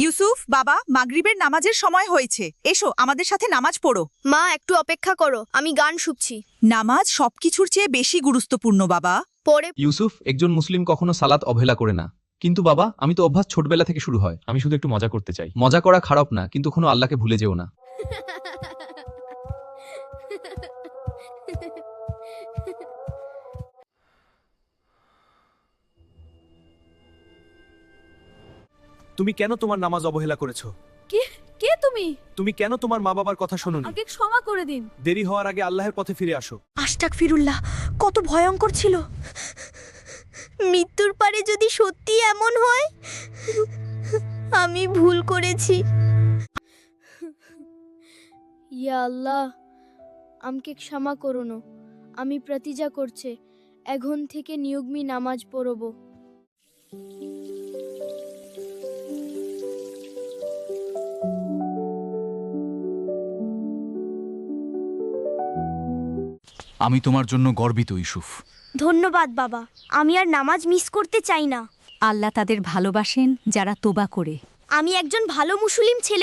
ইউসুফ, বাবা, মাগরিবের নামাজের সময় হয়েছে, এসো আমাদের সাথে নামাজ পড়ো। মা একটু অপেক্ষা করো, আমি গান শুনছি। নামাজ সবকিছুর চেয়ে বেশি গুরুত্বপূর্ণ বাবা। পরে ইউসুফ, একজন মুসলিম কখনো সালাত অবহেলা করে না। কিন্তু বাবা, আমি তো অভ্যাস ছোটবেলা থেকে শুরু হয়। আমি শুধু একটু মজা করতে চাই। মজা করা খারাপ না, কিন্তু কোনো আল্লাহকে ভুলে যেও না। তুমি কেন তোমার নামাজ অবহেলা করেছো? কে তুমি? তুমি কেন তোমার মা বাবার কথা শোনোনি? আগে ক্ষমা করে দিন। দেরি হওয়ার আগে আল্লাহর পথে ফিরে আসো। আস্তাগফিরুল্লাহ, কত ভয়ঙ্কর ছিল। মৃত্যুর পারে যদি সত্যি এমন হয়, আমি ভুল করেছি। ইয়া আল্লাহ, আমাকে ক্ষমা করুন। আমি প্রতিজ্ঞা করছে এখন থেকে নিয়মী নামাজ পড়ব। আমি তোমার জন্য গর্বিত ইউসুফ। ধন্যবাদ বাবা, আমি আর নামাজ মিস করতে চাই না। আল্লাহ তাদের ভালোবাসেন যারা তোবা করে। আমি একজন ভালো মুসলিম ছেলে